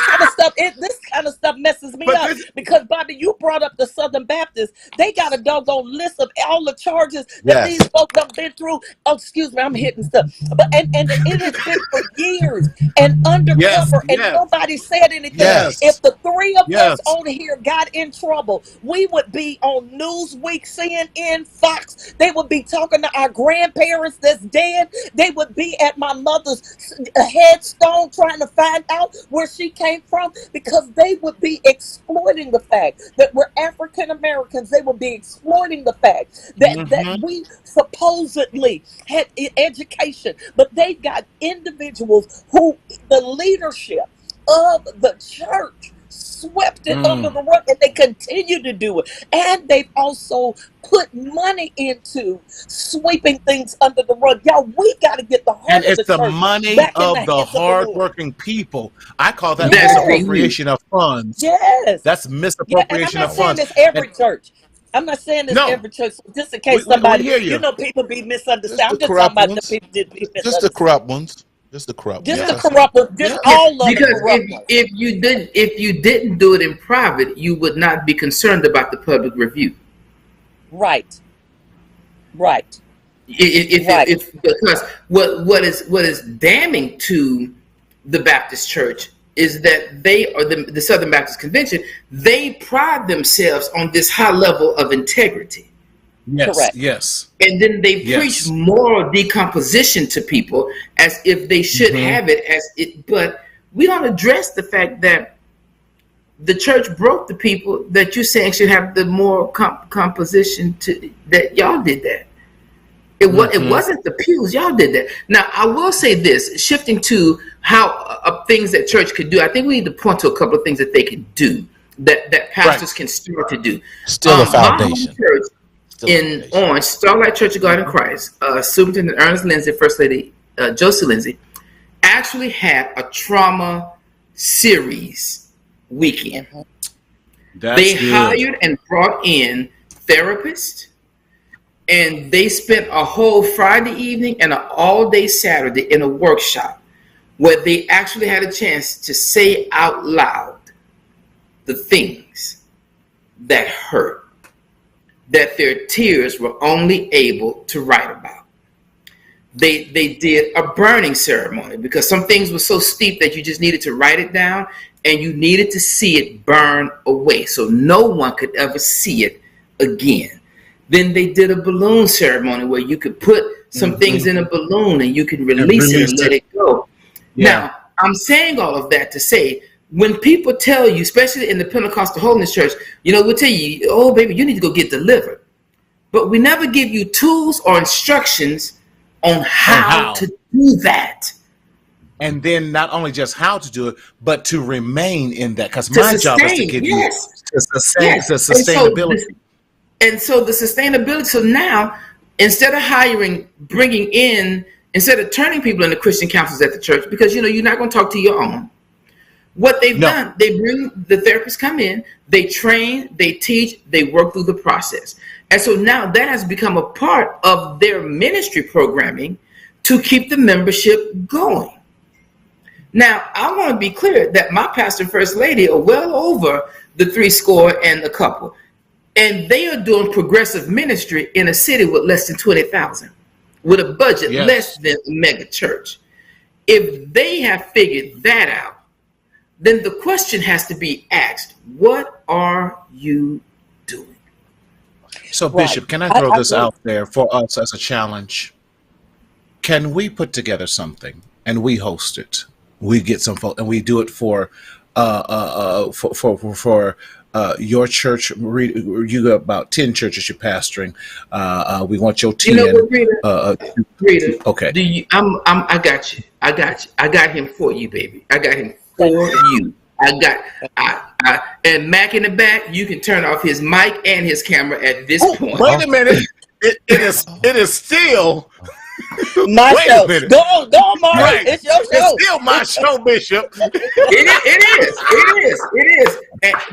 kind of stuff messes me up because, Bobby, you brought up the Southern Baptists. They got a doggone list of all the charges that these folks have been through. Oh, excuse me, I'm hitting stuff. But and it has been for years and undercover, and nobody said anything. If the three of us on here got in trouble, we would be on Newsweek, CNN, Fox. They would be talking to our grandparents that's dead. They would be at my mother's headstone trying to find out where she came from, because they would be exploiting the fact that we're African Americans. They would be exploiting the fact that we supposedly had education, but they got individuals who the leadership of the church swept it under the rug, and they continue to do it. And they've also put money into sweeping things under the rug. Y'all, we got to get the heart and of it's the the church money back in of the hands hardworking people. I call that Yes. misappropriation of funds. Yes. That's And I'm misappropriation not of saying funds. it's every church. I'm not saying this every church. Just in case somebody, we hear you. people be misunderstood. I'm Just the just talking about corrupt the people that be misunderstood. Just the corrupt ones. Just the corrupt ones. Just the corrupt ones. Just all of because the corrupt ones. if you didn't do it in private, you would not be concerned about the public review. Right. Right. Because what is damning to the Baptist Church is that they, or the Southern Baptist Convention, they pride themselves on this high level of integrity. Yes. Correct. Yes. And then they preach moral decomposition to people as if they should have it as it, but we don't address the fact that the church broke the people that you're saying should have the moral composition to that. Y'all did that. It wasn't the pews. Y'all did that. Now, I will say this, shifting to how things that church could do. I think we need to point to a couple of things that they can do. that pastors can start to do. Still a My home foundation. church in Orange, Starlight Church of God in Christ, Superintendent Ernest Lindsay, First Lady Josie Lindsay, actually had a trauma series weekend. They hired and brought in therapists, and they spent a whole Friday evening and an all-day Saturday in a workshop where they actually had a chance to say out loud the things that hurt, that their tears were only able to write about. They did a burning ceremony because some things were so steep that you just needed to write it down and you needed to see it burn away so no one could ever see it again. Then they did a balloon ceremony where you could put some things in a balloon and you can release it and let it go. Yeah. Now, I'm saying all of that to say, when people tell you, especially in the Pentecostal Holiness Church, we'll tell you, oh, baby, you need to go get delivered. But we never give you tools or instructions on how to do that. And then not only just how to do it, but to remain in that. Because my job is to give you the sustainability. And so the sustainability. So now, instead of instead of turning people into Christian counselors at the church, because you're not going to talk to your own. What they've done, they bring the therapists come in, they train, they teach, they work through the process. And so now that has become a part of their ministry programming to keep the membership going. Now, I want to be clear that my pastor and first lady are well over the 80 and a couple. And they are doing progressive ministry in a city with less than 20,000, with a budget less than a mega church. If they have figured that out, then the question has to be asked, what are you doing? So, Bishop, can I throw this out there for us as a challenge? Can we put together something and we host it? We get some folks and we do it for your church. You got about 10 churches you're pastoring. We want your 10. Rita, okay. I got you. I got him for you, baby. I got him for you. And Mac in the back, you can turn off his mic and his camera at this point. Wait a minute. It is still my show. Go on, Marty. Right. It's your show. It's still my show, Bishop. It is.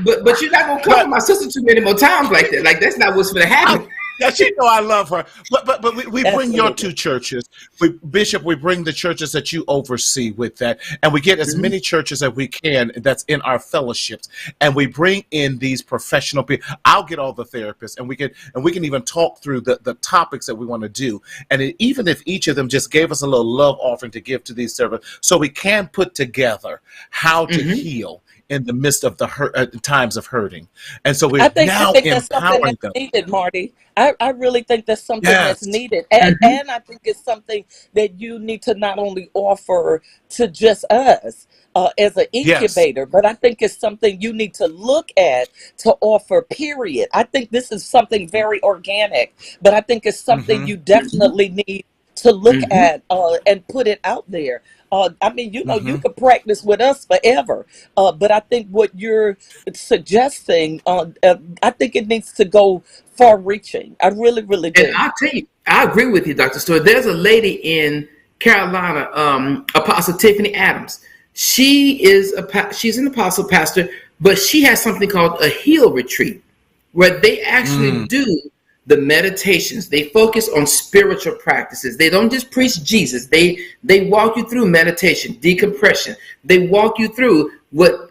But you're not gonna cover my sister too many more times like that. Like that's not what's gonna happen. Yeah, she know I love her. But we bring your two churches. Bishop, we bring the churches that you oversee with that. And we get as many churches as we can that's in our fellowships. And we bring in these professional people. I'll get all the therapists and we can even talk through the topics that we want to do. And even if each of them just gave us a little love offering to give to these servants, so we can put together how to heal in the midst of the times of hurting. And so we're now empowering them. Needed, Marty. I really think that's something that's needed. And I think it's something that you need to not only offer to just us as an incubator, but I think it's something you need to look at to offer, period. I think this is something very organic, but I think it's something you definitely need to look at and put it out there. I mean, you could practice with us forever, but I think what you're suggesting, I think it needs to go far-reaching. I really, really do. And I'll tell you, I agree with you, Dr. Stewart. There's a lady in Carolina, Apostle Tiffany Adams. She's an apostle pastor, but she has something called a heal retreat, where they actually do the meditations. They focus on spiritual practices. They don't just preach Jesus. They walk you through meditation, decompression. They walk you through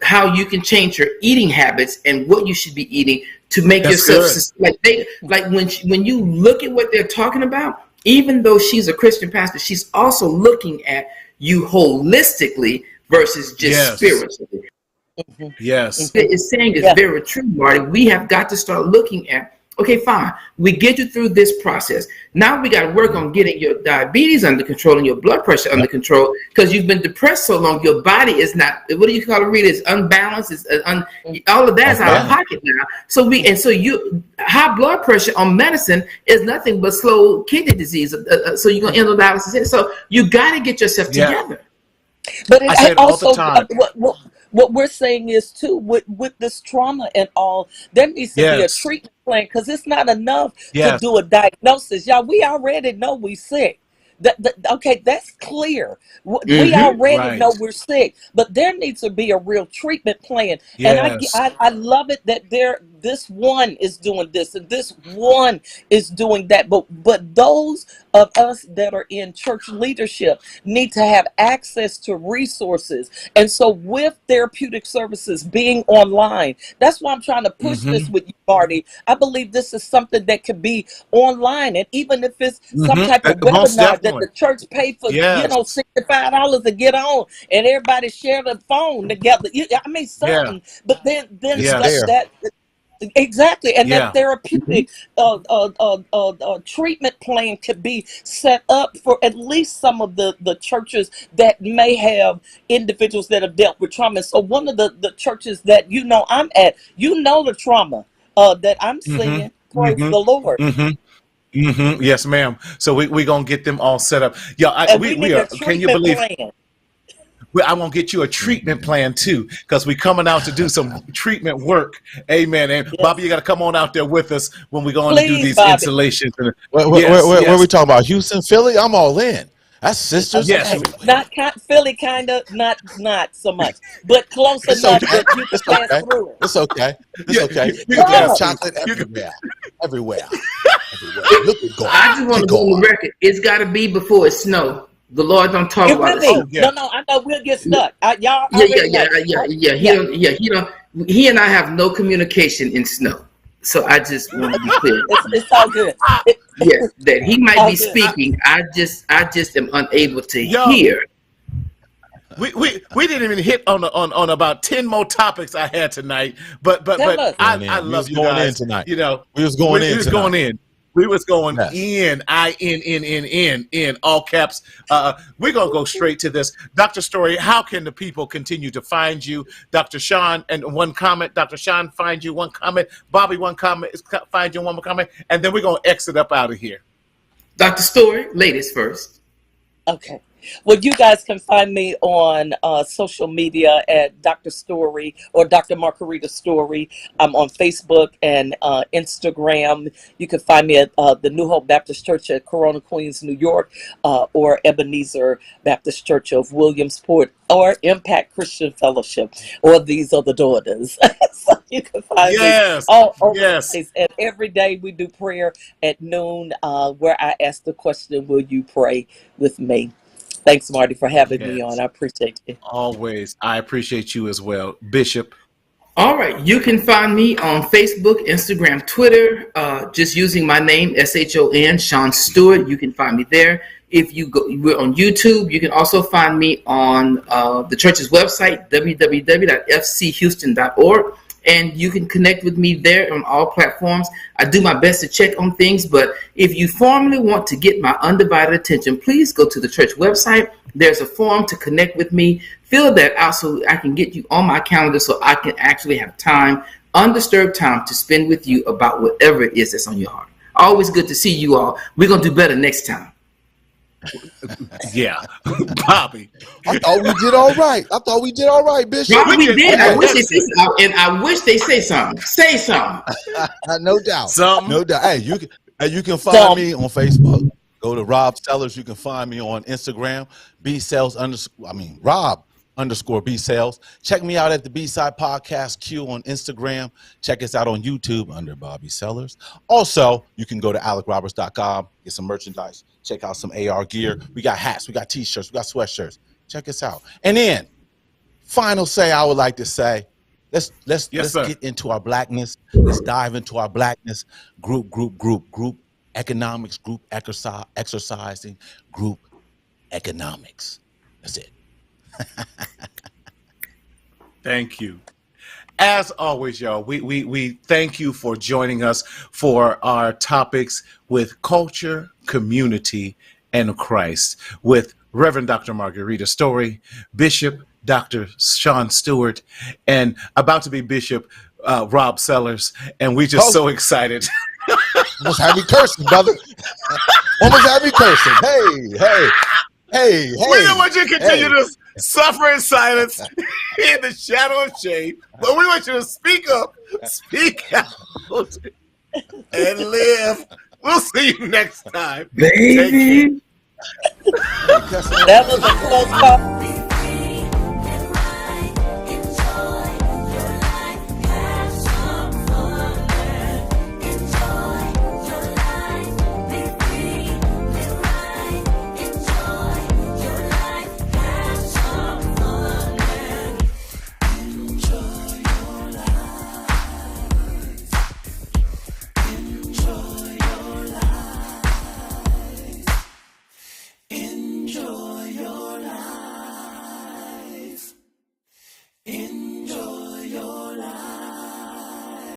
how you can change your eating habits and what you should be eating to make yourself when you look at what they're talking about. Even though she's a Christian pastor, she's also looking at you holistically versus just spiritually. Yes, it's saying it's very true, Marty. We have got to start looking at. Okay, fine. We get you through this process. Now we got to work on getting your diabetes under control and your blood pressure under control, because you've been depressed so long. Your body is not, what do you call it, Rita? It's unbalanced. It's all of that is out of pocket now. So high blood pressure on medicine is nothing but slow kidney disease. So you're going to end up dialysis. So you got to get yourself together. But I say it all the time. what we're saying is too, with this trauma and all, there needs to be a Yes. treatment plan, because it's not enough to Yes. do a diagnosis. Y'all, we already know we sick. Okay, that's clear. We already Right. know we're sick, but there needs to be a real treatment plan. And Yes. I love it that this one is doing this and this one is doing that. But those of us that are in church leadership need to have access to resources. And so with therapeutic services being online, that's why I'm trying to push this with you, Marty. I believe this is something that could be online, and even if it's some type of Most webinar that definitely. the church paid for, Yes. $65 to get on, and everybody share the phone together. I mean, Yeah. something. But then It's Yes. there. exactly, and that Yeah. therapeutic treatment plan could be set up for at least some of the churches that may have individuals that have dealt with trauma. So one of the churches that I'm at, the trauma that I'm Mm-hmm. seeing. Praise Mm-hmm. the Lord. Mm-hmm. Mm-hmm. Yes, ma'am. So we gonna get them all set up. Yeah, And we we need a are. Can you treatment believe? plan. I won't get you a treatment plan too, because we coming out to do some treatment work. Amen. And Bobby, Yes. you got to come on out there with us when we're going to do Please, these Bobby. installations. Where are we talking about? Houston, Philly? I'm all in. That's sisters Yes. Okay, everywhere. not Philly, kind of, not so much, but close It's enough okay. that you can It's pass okay. through it. It's okay. It's Yeah, okay. you You can can have pass Come. through. chocolate You can, everywhere. Everywhere. Look at I God. just want Look to go on God. the record. It's got to be before it snow. The Lord don't talk It about will it. oh be. yeah. No, I know we'll get stuck. Y'all Yeah, already know. Yeah. He don't. He and I have no communication in snow. So I just want to be clear. It's all good. Yeah, that he might All be good. speaking. I just am unable to Yo, hear. we didn't even hit on about 10 more topics I had tonight. But Tell us. I We was love you going in guys. tonight. You know, We was going we in was tonight. going in. We was going Yes. in all caps. We're gonna go straight to this. Dr. Story, how can the people continue to find you? Dr. Sean, and one comment. Dr. Sean, find you, one comment. Bobby, one comment. Find you, one more comment. And then we're gonna exit up out of here. Dr. Story, ladies first. Okay. Well, you guys can find me on social media at Dr. Story or Dr. Margarita Story. I'm on Facebook and Instagram. You can find me at the New Hope Baptist Church at Corona, Queens, New York, or Ebenezer Baptist Church of Williamsport, or Impact Christian Fellowship, or These Are the Daughters. So you can find me Yes. all over the Yes. place. And every day we do prayer at noon, where I ask the question, will you pray with me? Thanks, Marty, for having me on. Yes. I appreciate you. Always. I appreciate you as well. Bishop. All right, you can find me on Facebook, Instagram, Twitter, just using my name, SHON, Sean Stewart. You can find me there. If we're on YouTube, you can also find me on the church's website, www.fchouston.org. And you can connect with me there on all platforms. I do my best to check on things, but if you formally want to get my undivided attention, please go to the church website. There's a form to connect with me. Fill that out so I can get you on my calendar so I can actually have time, undisturbed time, to spend with you about whatever it is that's on your heart. Always good to see you all. We're going to do better next time. Yeah. Bobby. I thought we did all right. Bishop. Right, we did. I wish they listen. say something, and I wish they say something. Say something. No doubt. Something. No doubt. Hey, you can find me on Facebook. Go to Rob Sellers. You can find me on Instagram. Rob_B Sales. Check me out at the B-Side Podcast Q on Instagram. Check us out on YouTube under Bobby Sellers. Also, you can go to alecroberts.com, get some merchandise, check out some AR gear. We got hats, we got t-shirts, we got sweatshirts. Check us out. And then, final say I would like to say, let's get into our blackness. Let's dive into our blackness. Group economics, group exercising, group economics. That's it. Thank you. As always, y'all, we thank you for joining us for our topics with culture, community, and Christ with Reverend Dr. Margarita Story, Bishop Dr. Sean Stewart, and about to be Bishop Rob Sellers. And we just so excited. Almost had me cursing, brother. Almost had me cursing. Hey. Hey, We don't want you to continue to suffer in silence in the shadow of shame, but we want you to speak up, speak out, and live. We'll see you next time. Baby. That was a close call.